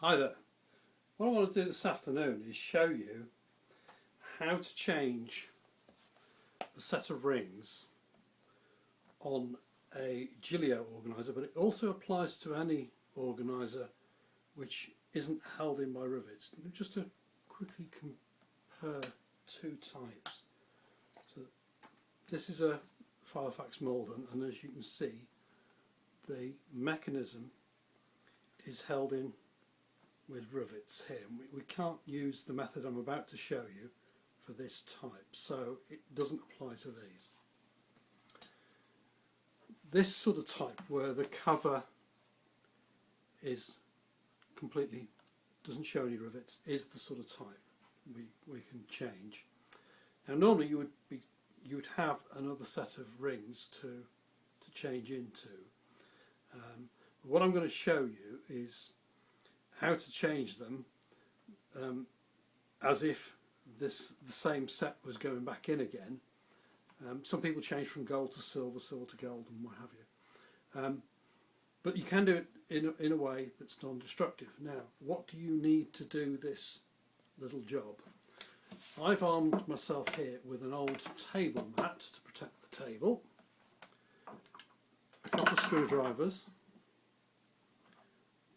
Hi there. What I want to do this afternoon is show you how to change a set of rings on a Gillio organiser, but it also applies to any organiser which isn't held in by rivets. Just to quickly compare two types. So this is a Filofax Malden, and as you can see the mechanism is held in with rivets here. We can't use the method I'm about to show you for this type, so it doesn't apply to these. This sort of type where the cover is completely doesn't show any rivets is the sort of type we can change. Now normally you would have another set of rings to change into. What I'm going to show you is how to change them as if the same set was going back in again. Some people change from gold to silver, silver to gold, and what have you. But you can do it in a way that's non-destructive. Now, what do you need to do this little job? I've armed myself here with an old table mat to protect the table, a couple of screwdrivers,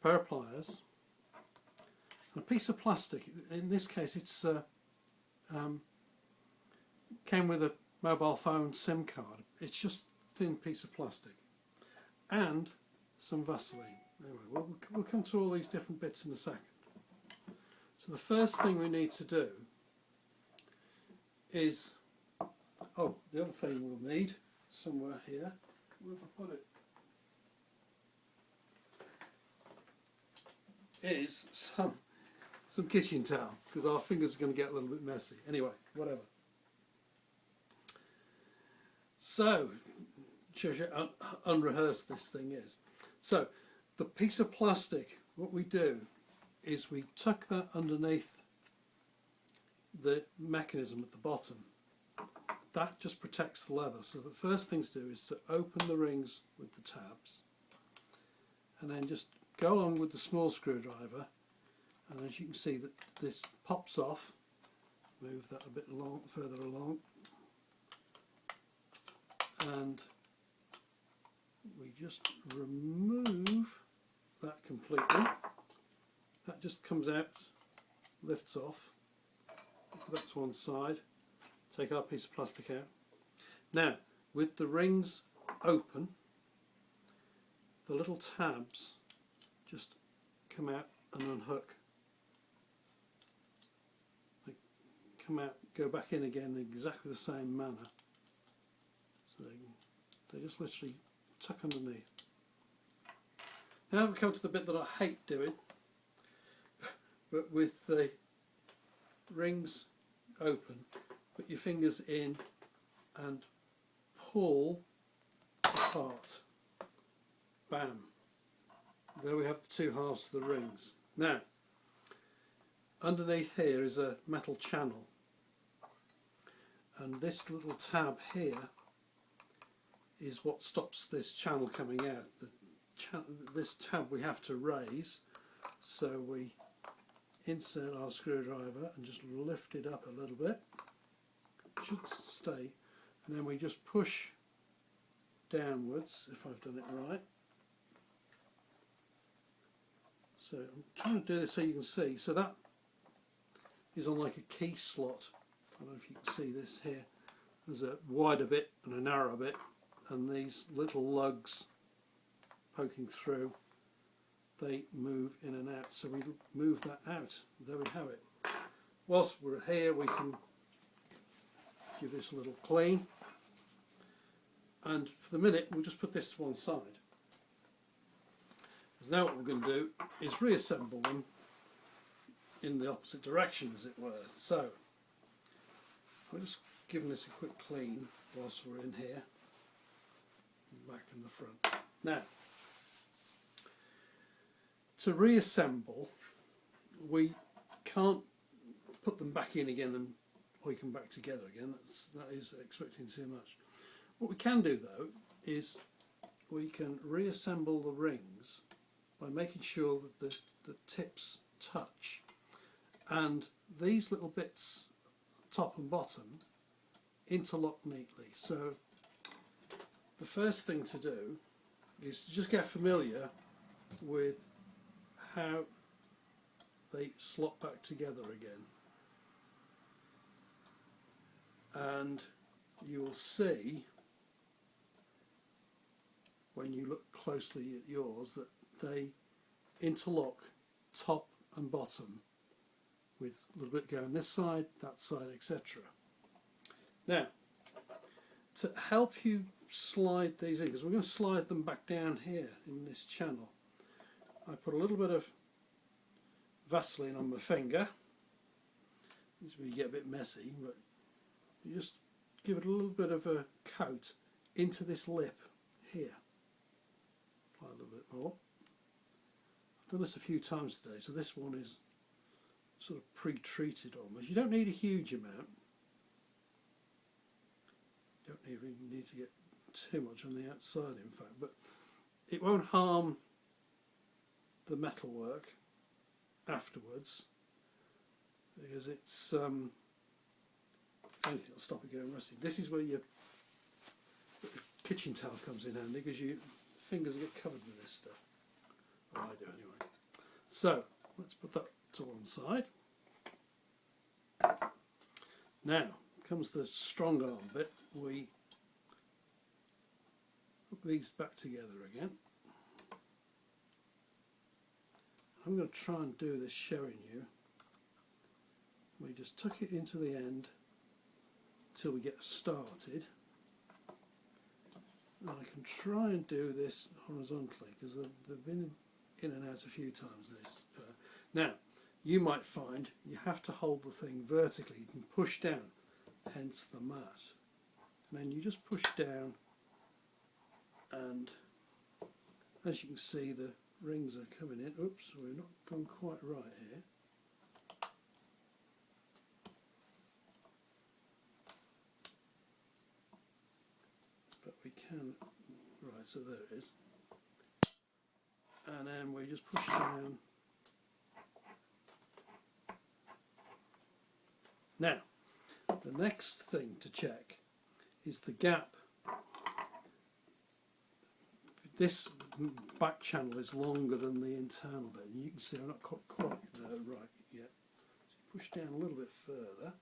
a pair of pliers, and a piece of plastic. In this case it's came with a mobile phone SIM card. It's just a thin piece of plastic and some Vaseline. Anyway, we'll come to all these different bits in a second. So the first thing we need to do is, the other thing we'll need somewhere here, where have I put it, is some kitchen towel, because our fingers are going to get a little bit messy. Anyway, whatever. So, shows you how unrehearsed this thing is. So, the piece of plastic, what we do is we tuck that underneath the mechanism at the bottom. That just protects the leather. So the first thing to do is to open the rings with the tabs, and then just go along with the small screwdriver, and as you can see that this pops off. Move that a bit further along, and we just remove that completely. That just comes out, lifts off. Put that to one side. Take our piece of plastic out. Now, with the rings open, the little tabs just come out and unhook. They come out, go back in again in exactly the same manner. So they just literally tuck underneath. Now we come to the bit that I hate doing, but with the rings open, put your fingers in and pull apart. Bam. There we have the two halves of the rings. Now, underneath here is a metal channel, and this little tab here is what stops this channel coming out. This tab we have to raise, so we insert our screwdriver and just lift it up a little bit. It should stay, and then we just push downwards, if I've done it right. So I'm trying to do this so you can see. So that is on like a key slot. I don't know if you can see this here. There's a wider bit and a narrow bit, and these little lugs poking through, they move in and out. So we move that out. There we have it. Whilst we're here, we can give this a little clean, and for the minute we'll just put this to one side. Because now what we're going to do is reassemble them in the opposite direction, as it were. So I'm just giving this a quick clean whilst we're in here, back and the front. Now, to reassemble, we can't put them back in again and hoik them back together again. That is expecting too much. What we can do though is we can reassemble the rings by making sure that the tips touch, and these little bits, top and bottom, interlock neatly. So the first thing to do is to just get familiar with how they slot back together again, and you will see when you look closely at yours that they interlock top and bottom, with a little bit going this side, that side, etc. Now, to help you slide these in, because we're going to slide them back down here in this channel, I put a little bit of Vaseline on my finger. This will get a bit messy, but you just give it a little bit of a coat into this lip here. Apply a little bit more. I've done this a few times today, so this one is sort of pre-treated almost. You don't need a huge amount. You don't even need to get too much on the outside, in fact, but it won't harm the metalwork afterwards, because it's if anything, it'll stop it going rusty. This is where your kitchen towel comes in handy, because your fingers get covered with this stuff. Well, I do anyway. So let's put that to one side. Now comes the strong arm bit. We hook these back together again. I'm going to try and do this showing you. We just tuck it into the end till we get started. And I can try and do this horizontally, because they've been in and out a few times. Now, you might find you have to hold the thing vertically. You can push down, hence the mat. And then you just push down, and as you can see, the rings are coming in. Oops, we're not gone quite right here. But we can, right, so there it is. And then we just push down. Now, the next thing to check is the gap. This back channel is longer than the internal bit, and you can see I'm not quite right yet. So push down a little bit further.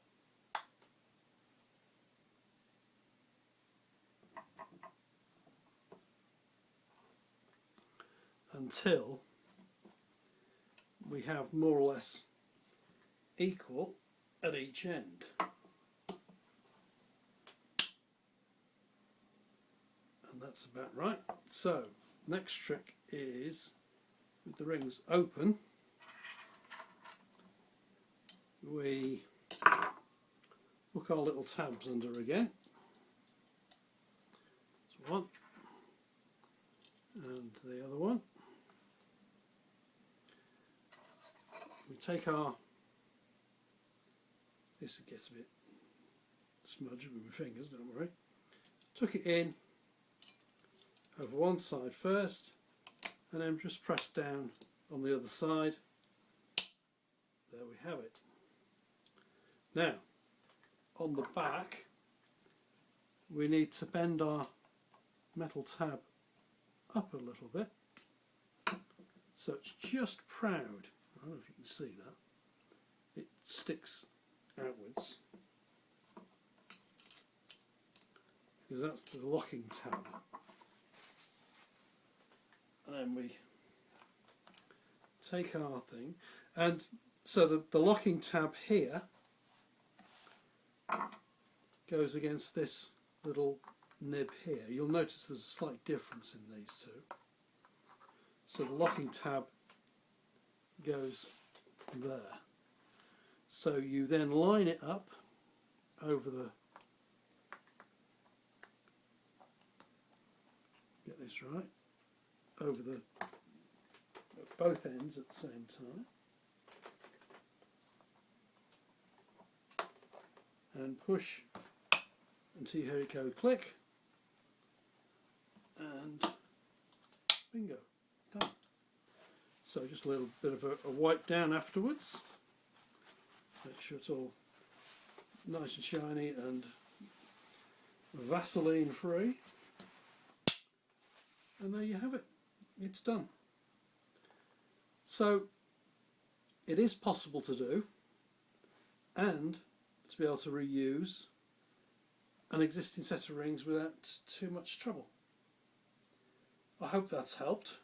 Until we have more or less equal at each end. And that's about right. So, next trick is, with the rings open, we hook our little tabs under again. That's one. And the other one. We take our, this gets a bit smudged with my fingers, don't worry. Tuck it in over one side first, and then just press down on the other side. There we have it. Now, on the back, we need to bend our metal tab up a little bit, so it's just proud. I don't know if you can see that. It sticks outwards, because that's the locking tab. And then we take our thing, and so the locking tab here goes against this little nib here. You'll notice there's a slight difference in these two. So the locking tab goes there. So you then line it up over the, get this right, over the both ends at the same time, and push until you hear it go click, and bingo, done. So just a little bit of a wipe down afterwards. Make sure it's all nice and shiny and vaseline free. And there you have it. It's done. So it is possible to do, and to be able to reuse an existing set of rings without too much trouble. I hope that's helped,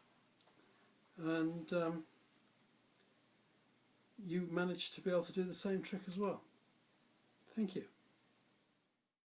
and you managed to be able to do the same trick as well. Thank you.